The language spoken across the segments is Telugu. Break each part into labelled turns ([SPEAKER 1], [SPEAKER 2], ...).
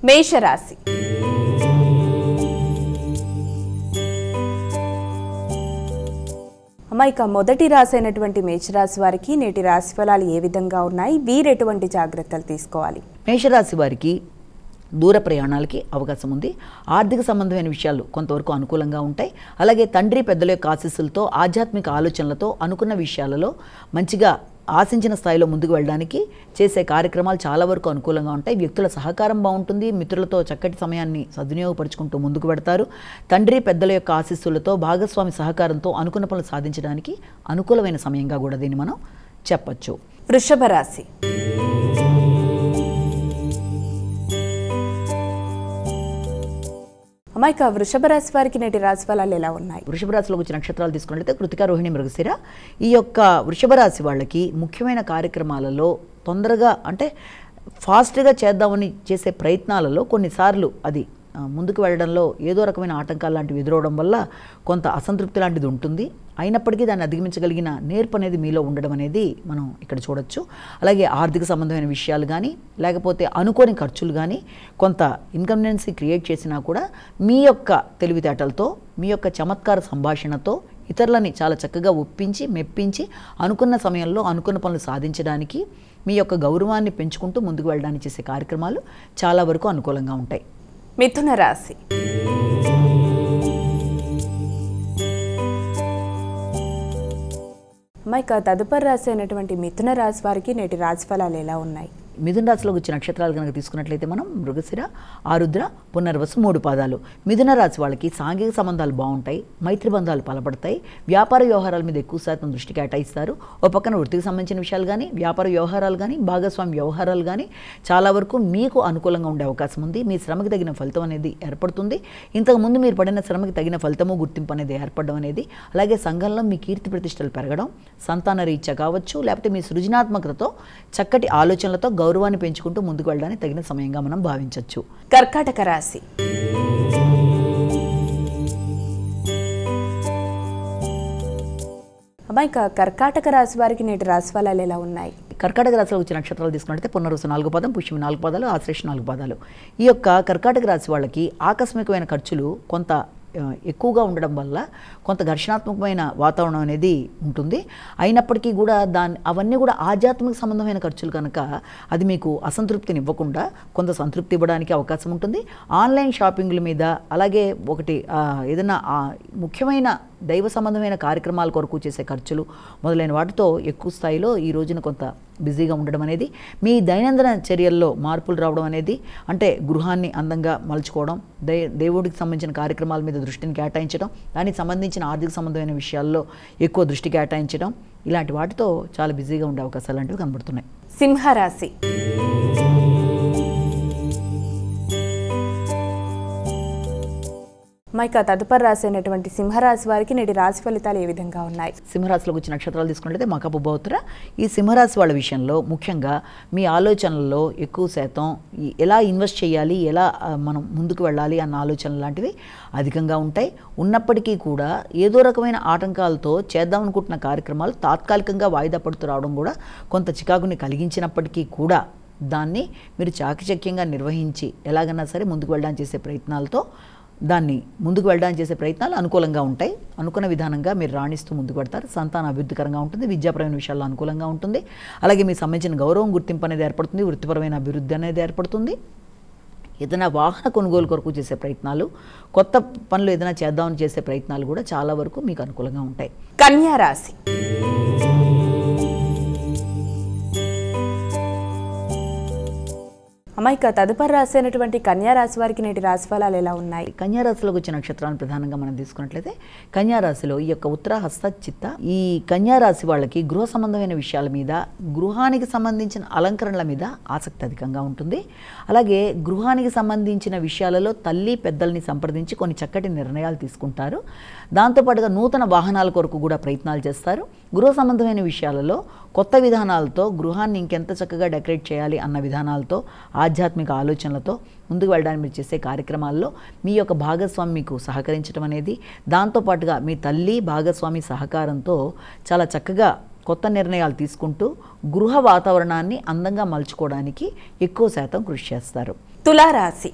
[SPEAKER 1] మేషరాశి. అమ్మాయిక మొదటి రాశి అయినటువంటి మేషరాశి వారికి నేటి రాశి ఫలాలు ఏ విధంగా ఉన్నాయి, వీరు ఎటువంటి జాగ్రత్తలు తీసుకోవాలి?
[SPEAKER 2] మేషరాశి వారికి దూర ప్రయాణాలకి అవకాశం ఉంది. ఆర్థిక సంబంధమైన విషయాలు కొంతవరకు అనుకూలంగా ఉంటాయి. అలాగే తండ్రి పెద్దల యొక్క ఆశీస్సులతో, ఆధ్యాత్మిక ఆలోచనలతో అనుకున్న విషయాలలో మంచిగా ఆశించిన స్థాయిలో ముందుకు వెళ్ళడానికి చేసే కార్యక్రమాలు చాలా వరకు అనుకూలంగా ఉంటాయి. వ్యక్తుల సహకారం బాగుంటుంది. మిత్రులతో చక్కటి సమయాన్ని సద్వినియోగపరుచుకుంటూ ముందుకు పెడతారు. తండ్రి పెద్దల యొక్క ఆశీస్సులతో, భాగస్వామి సహకారంతో అనుకున్న పనులు సాధించడానికి అనుకూలమైన సమయంగా కూడా దీన్ని మనం చెప్పచ్చు.
[SPEAKER 1] వృషభ రాశి. అమ్మాయిక వృషభ రాశి వారికి నేటి రాశి ఫలాలు ఎలా ఉన్నాయి?
[SPEAKER 2] వృషభ రాశిలో వచ్చే నక్షత్రాలు తీసుకున్నట్లయితే కృతిక, రోహిణి, మృగశిర. ఈ యొక్క వృషభ రాశి వాళ్ళకి ముఖ్యమైన కార్యక్రమాలలో తొందరగా అంటే ఫాస్ట్గా చేద్దామని చేసే ప్రయత్నాలలో కొన్నిసార్లు అది ముందుకు వెళ్ళడంలో ఏదో రకమైన ఆటంకాలు లాంటివి ఎదురవడం వల్ల కొంత అసంతృప్తి లాంటిది ఉంటుంది. అయినప్పటికీ దాన్ని అధిగమించగలిగిన నేర్పు అనేది మీలో ఉండడం అనేది మనం ఇక్కడ చూడొచ్చు. అలాగే ఆర్థిక సంబంధమైన విషయాలు కానీ, లేకపోతే అనుకోని ఖర్చులు కానీ కొంత ఇన్కన్వీనియన్సీ క్రియేట్ చేసినా కూడా మీ యొక్క తెలివితేటలతో, మీ యొక్క చమత్కార సంభాషణతో ఇతరులని చాలా చక్కగా ఒప్పించి, మెప్పించి అనుకున్న సమయంలో అనుకున్న పనులు సాధించడానికి, మీ యొక్క గౌరవాన్ని పెంచుకుంటూ ముందుకు వెళ్ళడానికి చేసే కార్యక్రమాలు చాలా వరకు అనుకూలంగా ఉంటాయి.
[SPEAKER 1] మిథున రాశి. అమ్మాయిక తదుపరి రాశి అయినటువంటి మిథున రాశి వారికి నేటి రాశి ఫలాలు ఎలా ఉన్నాయి?
[SPEAKER 2] మిథున రాశిలో వచ్చే నక్షత్రాలు కనుక తీసుకున్నట్లయితే మనం మృగశిర, ఆరుద్ర, పునర్వసు 3 పాదాలు. మిథున రాశి వాళ్ళకి సాంఘిక సంబంధాలు బాగుంటాయి. మైత్రి బంధాలు బలపడతాయి. వ్యాపార వ్యవహారాల మీద ఎక్కువ శాతం దృష్టి కేటాయిస్తారు. ఓ పక్కన వృత్తికి సంబంధించిన విషయాలు కానీ, వ్యాపార వ్యవహారాలు కానీ, భాగస్వామి వ్యవహారాలు కానీ చాలా వరకు మీకు అనుకూలంగా ఉండే అవకాశం ఉంది. మీ శ్రమకి తగిన ఫలితం అనేది ఏర్పడుతుంది. ఇంతకుముందు మీరు పడిన శ్రమకి తగిన ఫలితము, గుర్తింపు అనేది ఏర్పడడం అనేది, అలాగే సంఘంలో మీ కీర్తి ప్రతిష్టలు పెరగడం, సంతాన రీత్యా కావచ్చు, లేకపోతే మీ సృజనాత్మకతతో, చక్కటి ఆలోచనలతో గౌరవాన్ని పెంచుకుంటూ ముందుకు వెళ్ళడానికి తగిన సమయంగా మనం భావించవచ్చు.
[SPEAKER 1] కర్కాటక రాశి. అమ్మాయిక కర్కాటక రాశి వారికి నేటి రాశి ఫలాలు ఎలా ఉన్నాయి?
[SPEAKER 2] కర్కాటక రాశిలో వచ్చే నక్షత్రాలు తీసుకున్నట్లయితే పునర్వసు 4 పాదం, పుష్యమి 4 పాదాలు, ఆశ్లేష 4 పాదాలు. ఈ యొక్క కర్కాటక రాశి వాళ్ళకి ఆకస్మికమైన ఖర్చులు కొంత ఎక్కువగా ఉండడం వల్ల కొంత ఘర్షణాత్మకమైన వాతావరణం అనేది ఉంటుంది. అయినప్పటికీ కూడా అవన్నీ కూడా ఆధ్యాత్మిక సంబంధమైన ఖర్చులు కనుక అది మీకు అసంతృప్తిని ఇవ్వకుండా కొంత సంతృప్తి ఇవ్వడానికి అవకాశం ఉంటుంది. ఆన్లైన్ షాపింగ్ల మీద, అలాగే ఒకటి ఏదైనా ముఖ్యమైన దైవ సంబంధమైన కార్యక్రమాల కొరకు చేసే ఖర్చులు మొదలైన వాటితో ఎక్కువ స్థాయిలో ఈ రోజున కొంత బిజీగా ఉండడం అనేది, మీ దైనందిన చర్యల్లో మార్పులు రావడం అనేది, అంటే గృహాన్ని అందంగా మలుచుకోవడం, దేవుడికి సంబంధించిన కార్యక్రమాల మీద దృష్టిని కేటాయించడం, దానికి సంబంధించిన ఆర్థిక సంబంధమైన విషయాల్లో ఎక్కువ దృష్టి కేటాయించడం, ఇలాంటి వాటితో చాలా బిజీగా ఉండే అవకాశాలు లాంటివి కనబడుతున్నాయి.
[SPEAKER 1] సింహరాశి. మైక తదుపరి రాశి అయినటువంటి సింహరాశి వారికి నేటి రాశి ఫలితాలు ఏ విధంగా ఉన్నాయి?
[SPEAKER 2] సింహరాశిలోకి వచ్చే నక్షత్రాలు తీసుకున్నట్లయితే మక, పుబ్బ, ఉత్తర. ఈ సింహరాశి వాళ్ళ విషయంలో ముఖ్యంగా మీ ఆలోచనల్లో ఎక్కువ శాతం ఎలా ఇన్వెస్ట్ చేయాలి, ఎలా మనం ముందుకు వెళ్ళాలి అన్న ఆలోచనలు లాంటివి అధికంగా ఉంటాయి. ఉన్నప్పటికీ కూడా ఏదో రకమైన ఆటంకాలతో చేద్దాం అనుకుంటున్న కార్యక్రమాలు తాత్కాలికంగా వాయిదా పడుతూ రావడం కూడా కొంత చికాకుని కలిగించినప్పటికీ కూడా దాన్ని మీరు చాకచక్యంగా నిర్వహించి ఎలాగన్నా సరే ముందుకు వెళ్ళడానికి చేసే ప్రయత్నాలతో ముందుకు వెళ్ళడానికి చేసే ప్రయత్నాలు అనుకూలంగా ఉంటాయి. అనుకున్న విధానంగా మీరు రాణిస్తూ ముందుకు పెడతారు. సంతాన అభివృద్ధికరంగా ఉంటుంది. విద్యాపరమైన విషయాల్లో అనుకూలంగా ఉంటుంది. అలాగే మీకు సంబంధించిన గౌరవం, గుర్తింపు అనేది ఏర్పడుతుంది. వృత్తిపరమైన అభివృద్ధి అనేది ఏర్పడుతుంది. ఏదైనా వాహన కొనుగోలు కొరకు చేసే ప్రయత్నాలు, కొత్త పనులు ఏదైనా చేద్దామని చేసే ప్రయత్నాలు కూడా చాలా వరకు మీకు అనుకూలంగా ఉంటాయి.
[SPEAKER 1] కన్యా రాశి. అమ్మాయిక తదుపరి రాశి అయినటువంటి కన్యా రాశి వారికి నేటి రాశి ఫలాలు ఎలా ఉన్నాయి?
[SPEAKER 2] కన్యా రాశిలోకి వచ్చిన నక్షత్రాలను ప్రధానంగా మనం తీసుకున్నట్లయితే కన్యా రాశిలో ఈ యొక్క ఉత్తర, హస్త, చిత్త, ఈ కన్యా రాశి వాళ్ళకి గృహ సంబంధమైన విషయాల మీద, గృహానికి సంబంధించిన అలంకరణల మీద ఆసక్తి అధికంగా ఉంటుంది. అలాగే గృహానికి సంబంధించిన విషయాలలో తల్లి పెద్దల్ని సంప్రదించి కొన్ని చక్కటి నిర్ణయాలు తీసుకుంటారు. దాంతోపాటుగా నూతన వాహనాల కొరకు కూడా ప్రయత్నాలు చేస్తారు. గృహ సంబంధమైన విషయాలలో కొత్త విధానాలతో గృహాన్ని ఇంకెంత చక్కగా డెకరేట్ చేయాలి అన్న విధానాలతో, ఆధ్యాత్మిక ఆలోచనలతో ముందుకు వెళ్ళడానికి మీరు చేసే కార్యక్రమాల్లో మీ యొక్క భాగస్వామి మీకు సహకరించడం అనేది, దాంతోపాటుగా మీ తల్లి భాగస్వామి సహకారంతో చాలా చక్కగా కొత్త నిర్ణయాలు తీసుకుంటూ గృహ వాతావరణాన్ని అందంగా మలుచుకోవడానికి ఎక్కువ శాతం కృషి చేస్తారు.
[SPEAKER 1] తులారాశి.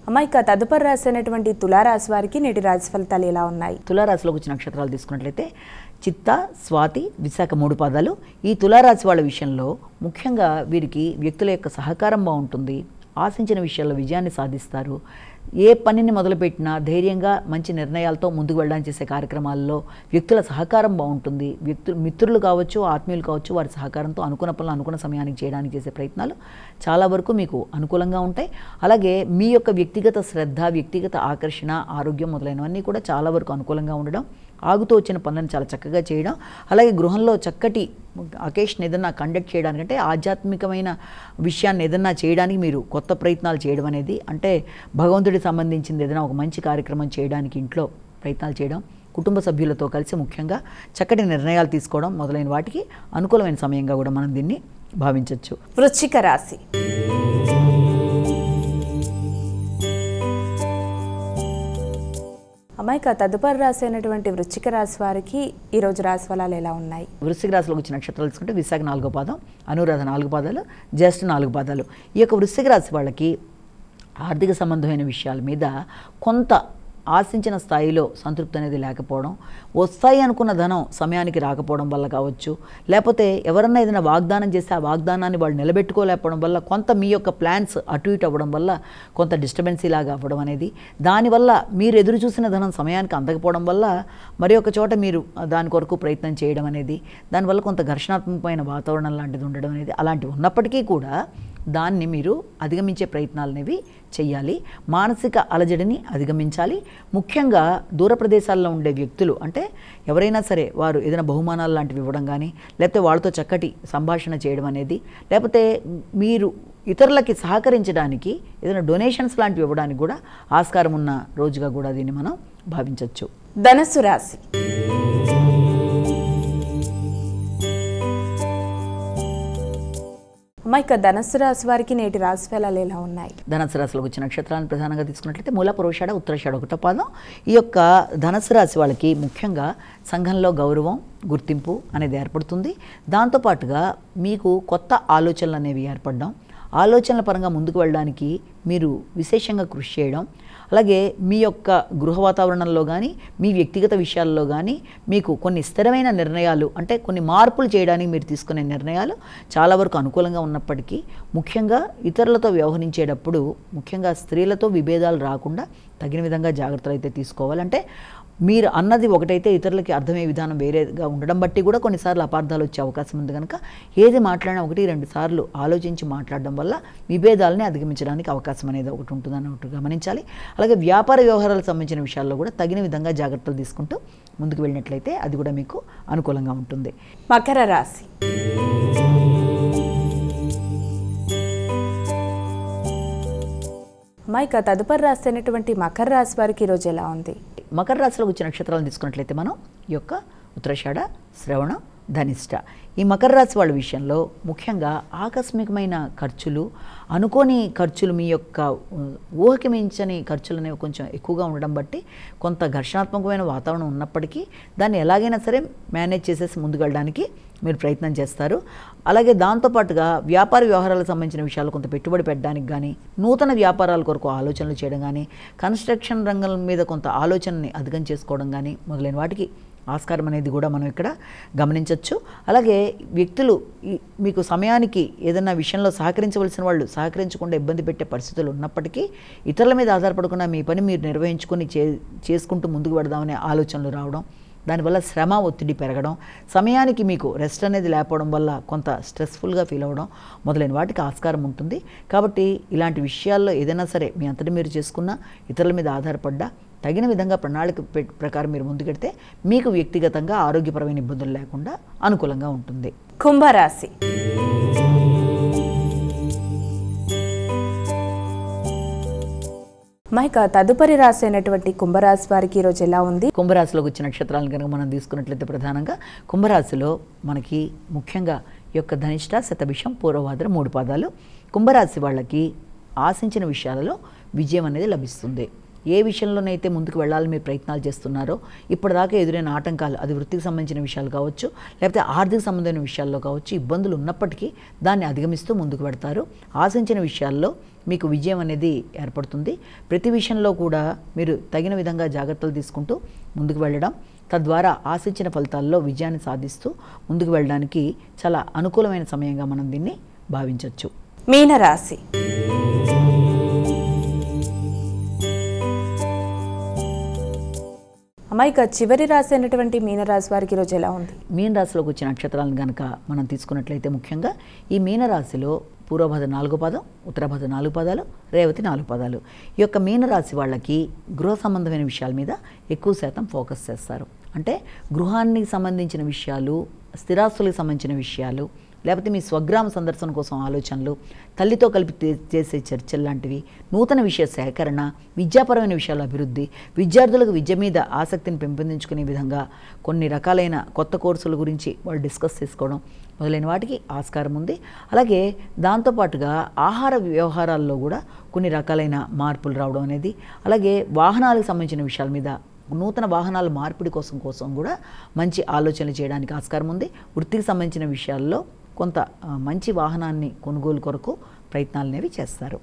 [SPEAKER 1] అమ్మాయిక తదుపరి రాశి అయినటువంటి తులారాశి వారికి నేటి రాశి ఫలితాలు ఎలా ఉన్నాయి?
[SPEAKER 2] తులారాశిలోకి వచ్చిన నక్షత్రాలు తీసుకున్నట్లయితే చిత్త, స్వాతి, విశాఖ 3 పాదాలు. ఈ తులారాశి వాళ్ళ విషయంలో ముఖ్యంగా వీరికి వ్యక్తుల యొక్క సహకారం బాగుంటుంది. ఆశించిన విషయాల్లో విజయాన్ని సాధిస్తారు. ఏ పనిని మొదలుపెట్టినా ధైర్యంగా మంచి నిర్ణయాలతో ముందుకు వెళ్ళడానికి చేసే కార్యక్రమాల్లో వ్యక్తుల సహకారం బాగుంటుంది. మిత్రులు కావచ్చు, ఆత్మీయులు కావచ్చు, వారి సహకారంతో అనుకున్న పనులు అనుకున్న సమయానికి చేయడానికి చేసే ప్రయత్నాలు చాలా వరకు మీకు అనుకూలంగా ఉంటాయి. అలాగే మీ యొక్క వ్యక్తిగత శ్రద్ధ, వ్యక్తిగత ఆకర్షణ, ఆరోగ్యం మొదలైనవన్నీ కూడా చాలా వరకు అనుకూలంగా ఉండడం, ఆగుతూ వచ్చిన పనులను చాలా చక్కగా చేయడం, అలాగే గృహంలో చక్కటి అకేషన్ ఏదన్నా కండక్ట్ చేయడానికంటే ఆధ్యాత్మికమైన విషయాన్ని ఏదన్నా చేయడానికి మీరు కొత్త ప్రయత్నాలు చేయడం అనేది, అంటే భగవంతుడికి సంబంధించింది ఏదైనా ఒక మంచి కార్యక్రమం చేయడానికి ఇంట్లో ప్రయత్నాలు చేయడం, కుటుంబ సభ్యులతో కలిసి ముఖ్యంగా చక్కటి నిర్ణయాలు తీసుకోవడం మొదలైన వాటికి అనుకూలమైన సమయంగా కూడా మనం దీన్ని భావించవచ్చు.
[SPEAKER 1] వృశ్చిక రాశి. అమ్మాయిక తదుపరి రాశి అయినటువంటి వృశ్చిక రాశి వారికి ఈరోజు రాశి ఫలాలు ఎలా ఉన్నాయి?
[SPEAKER 2] వృశ్చిక రాశిలోకి వచ్చిన నక్షత్రాలు తీసుకుంటే విశాఖ 4వ పాదం, అనురాధ 4 పాదాలు, జ్యేష్ఠ 4 పాదాలు. ఈ యొక్క వృశ్చిక రాశి వాళ్ళకి ఆర్థిక సంబంధమైన విషయాల మీద కొంత ఆశించిన స్థాయిలో సంతృప్తి అనేది లేకపోవడం, వస్తాయి అనుకున్న ధనం సమయానికి రాకపోవడం వల్ల కావచ్చు, లేకపోతే ఎవరన్నా ఏదైనా వాగ్దానం చేస్తే ఆ వాగ్దానాన్ని వాళ్ళు నిలబెట్టుకోలేకపోవడం వల్ల, కొంత మీ యొక్క ప్లాన్స్ అటు ఇటు అవ్వడం వల్ల కొంత డిస్టర్బెన్సీ లాగా అవ్వడం అనేది, దానివల్ల మీరు ఎదురు చూసిన ధనం సమయానికి అందకపోవడం వల్ల మరి ఒక చోట మీరు దాని కొరకు ప్రయత్నం చేయడం అనేది, దానివల్ల కొంత ఘర్షణాత్మకమైన వాతావరణం లాంటిది ఉండడం అనేది, అలాంటివి ఉన్నప్పటికీ కూడా దాన్ని మీరు అధిగమించే ప్రయత్నాలు అనేవి చేయాలి. మానసిక అలజడిని అధిగమించాలి. ముఖ్యంగా దూర ప్రదేశాల్లో ఉండే వ్యక్తులు, అంటే ఎవరైనా సరే వారు ఏదైనా బహుమానాలు లాంటివి ఇవ్వడం కానీ, లేకపోతే వాళ్ళతో చక్కటి సంభాషణ చేయడం అనేది, లేకపోతే మీరు ఇతరులకి సహకరించడానికి ఏదైనా డొనేషన్స్ లాంటివి ఇవ్వడానికి కూడా ఆస్కారం ఉన్న రోజుగా కూడా దీన్ని మనం భావించవచ్చు.
[SPEAKER 1] ధనుస్సు రాశి. అమ్మాయిక ధనుస్సు రాశి వారికి నేటి రాశి ఫలాలు ఎలా ఉన్నాయి?
[SPEAKER 2] ధనుస్సు రాశిలోకి వచ్చిన నక్షత్రాలను ప్రధానంగా తీసుకున్నట్లయితే మూల, పురోషాఢ, ఉత్తరాషాఢ 1వ పాదం. ఈ యొక్క ధనుస్సు రాశి వాళ్ళకి ముఖ్యంగా సంఘంలో గౌరవం, గుర్తింపు అనేది ఏర్పడుతుంది. దాంతోపాటుగా మీకు కొత్త ఆలోచనలు అనేవి ఏర్పడడం, ఆలోచనల పరంగా ముందుకు వెళ్ళడానికి మీరు విశేషంగా కృషి చేయడం, అలాగే మీ యొక్క గృహ వాతావరణంలో కానీ, మీ వ్యక్తిగత విషయాల్లో కానీ మీకు కొన్ని స్థిరమైన నిర్ణయాలు, అంటే కొన్ని మార్పులు చేయడానికి మీరు తీసుకునే నిర్ణయాలు చాలా వరకు అనుకూలంగా ఉన్నప్పటికీ, ముఖ్యంగా ఇతరులతో వ్యవహరించేటప్పుడు ముఖ్యంగా స్త్రీలతో విభేదాలు రాకుండా తగిన విధంగా జాగ్రత్తలు అయితే తీసుకోవాలంటే, మీరు అన్నది ఒకటైతే ఇతరులకి అర్థమయ్యే విధానం వేరేగా ఉండడం బట్టి కూడా కొన్నిసార్లు అపార్థాలు వచ్చే అవకాశం ఉంది కనుక ఏది మాట్లాడినా 1-2 సార్లు ఆలోచించి మాట్లాడడం వల్ల విభేదాలని అధిగమించడానికి అవకాశం అనేది ఒకటి ఉంటుందని ఒకటి గమనించాలి. అలాగే వ్యాపార వ్యవహారాలకు సంబంధించిన విషయాల్లో కూడా తగిన విధంగా జాగ్రత్తలు తీసుకుంటూ ముందుకు వెళ్ళినట్లయితే అది కూడా మీకు అనుకూలంగా ఉంటుంది.
[SPEAKER 1] మకర రాశి. అమ్మాయిక తదుపరి రాశి అయినటువంటి మకర రాశి వారికి ఈరోజు ఎలా ఉంది?
[SPEAKER 2] మకర రాశిలో వచ్చిన నక్షత్రాలను తీసుకున్నట్లయితే మనం ఈ యొక్క ఉత్తరాషాఢ, శ్రవణ, ధనిష్ట ఈ మకర రాశి వాళ్ళ విషయంలో ముఖ్యంగా ఆకస్మికమైన ఖర్చులు, అనుకోని ఖర్చులు, మీ యొక్క ఊహకి మించని ఖర్చులు అనేవి కొంచెం ఎక్కువగా ఉండడం బట్టి కొంత ఘర్షణాత్మకమైన వాతావరణం ఉన్నప్పటికీ దాన్ని ఎలాగైనా సరే మేనేజ్ చేసేసి ముందుకు వెళ్ళడానికి మీరు ప్రయత్నం చేస్తారు. అలాగే దాంతోపాటుగా వ్యాపార వ్యవహారాలకు సంబంధించిన విషయాలు కొంత పెట్టుబడి పెట్టడానికి కానీ, నూతన వ్యాపారాల కొరకు ఆలోచనలు చేయడం కానీ, కన్స్ట్రక్షన్ రంగం మీద కొంత ఆలోచనని అధిగం చేసుకోవడం కానీ మొదలైన వాటికి ఆస్కారం అనేది కూడా మనం ఇక్కడ గమనించవచ్చు. అలాగే వ్యక్తులు మీకు సమయానికి ఏదైనా విషయంలో సహకరించవలసిన వాళ్ళు సహకరించకుండా ఇబ్బంది పెట్టే పరిస్థితులు ఉన్నప్పటికీ ఇతరుల మీద ఆధారపడకుండా మీ పని మీరు నిర్వహించుకొని చేసుకుంటూ ముందుకు పెడదామనే ఆలోచనలు రావడం, దానివల్ల శ్రమ, ఒత్తిడి పెరగడం, సమయానికి మీకు రెస్ట్ అనేది లేకపోవడం వల్ల కొంత స్ట్రెస్ఫుల్గా ఫీల్ అవ్వడం మొదలైన వాటికి ఆస్కారం ఉంటుంది. కాబట్టి ఇలాంటి విషయాల్లో ఏదైనా సరే మీ అంతటి మీరు చేసుకున్నా, ఇతరుల మీద ఆధారపడ్డా తగిన విధంగా ప్రణాళిక ప్రకారం మీరు ముందుకెడితే మీకు వ్యక్తిగతంగా ఆరోగ్యపరమైన ఇబ్బందులు లేకుండా అనుకూలంగా ఉంటుంది.
[SPEAKER 1] కుంభరాశి. మైక తదుపరి రాశి అయినటువంటి కుంభరాశి వారికి ఈరోజు ఎలా ఉంది?
[SPEAKER 2] కుంభరాశిలోకి వచ్చిన నక్షత్రాలను కనుక మనం తీసుకున్నట్లయితే ప్రధానంగా కుంభరాశిలో మనకి ముఖ్యంగా ఈ యొక్క ధనిష్ట, శతభిషం, పూర్వభాద్ర 3 పాదాలు. కుంభరాశి వాళ్ళకి ఆశించిన విషయాలలో విజయం అనేది లభిస్తుంది. ఏ విషయంలోనైతే ముందుకు వెళ్ళాలని మీరు ప్రయత్నాలు చేస్తున్నారో ఇప్పటిదాకా ఎదురైన ఆటంకాలు, అది వృత్తికి సంబంధించిన విషయాలు కావచ్చు, లేకపోతే ఆర్థిక సంబంధమైన విషయాల్లో కావచ్చు, ఇబ్బందులు ఉన్నప్పటికీ దాన్ని అధిగమిస్తూ ముందుకు పెడతారు. ఆశించిన విషయాల్లో మీకు విజయం అనేది ఏర్పడుతుంది. ప్రతి విషయంలో కూడా మీరు తగిన విధంగా జాగ్రత్తలు తీసుకుంటూ ముందుకు వెళ్ళడం, తద్వారా ఆశించిన ఫలితాల్లో విజయాన్ని సాధిస్తూ ముందుకు వెళ్ళడానికి చాలా అనుకూలమైన సమయంగా మనం దీన్ని భావించవచ్చు.
[SPEAKER 1] మీనరాశి. అమ్మాయిక చివరి రాశి అయినటువంటి మీనరాశి వారికి ఈరోజు ఎలా ఉంది?
[SPEAKER 2] మీనరాశిలోకి వచ్చిన నక్షత్రాలను కనుక మనం తీసుకున్నట్లయితే ముఖ్యంగా ఈ మీనరాశిలో పూర్వభాద 4 పాదం, ఉత్తరభాద 4 పాదాలు, రేవతి 4 పాదాలు. ఈ యొక్క మీనరాశి వాళ్ళకి గృహ సంబంధమైన విషయాల మీద ఎక్కువ శాతం ఫోకస్ చేస్తారు. అంటే గృహానికి సంబంధించిన విషయాలు, స్థిరాస్తులకు సంబంధించిన విషయాలు, లేకపోతే మీ స్వగ్రామ సందర్శన కోసం ఆలోచనలు, తల్లితో కలిపి చేసే చర్చలు లాంటివి, నూతన విషయ సేకరణ, విద్యాపరమైన విషయాల అభివృద్ధి, విద్యార్థులకు విద్య మీద ఆసక్తిని పెంపొందించుకునే విధంగా కొన్ని రకాలైన కొత్త కోర్సుల గురించి వాళ్ళు డిస్కస్ చేసుకోవడం మొదలైన వాటికి ఆస్కారం ఉంది. అలాగే దాంతోపాటుగా ఆహార వ్యవహారాల్లో కూడా కొన్ని రకాలైన మార్పులు రావడం అనేది, అలాగే వాహనాలకు సంబంధించిన విషయాల మీద, నూతన వాహనాల మార్పిడి కోసం కూడా మంచి ఆలోచనలు చేయడానికి ఆస్కారం ఉంది. వృత్తికి సంబంధించిన విషయాల్లో కొంత మంచి వాహనాన్ని కొనుగోలు కొరకు ప్రయత్నాలు అనేవి చేస్తారు.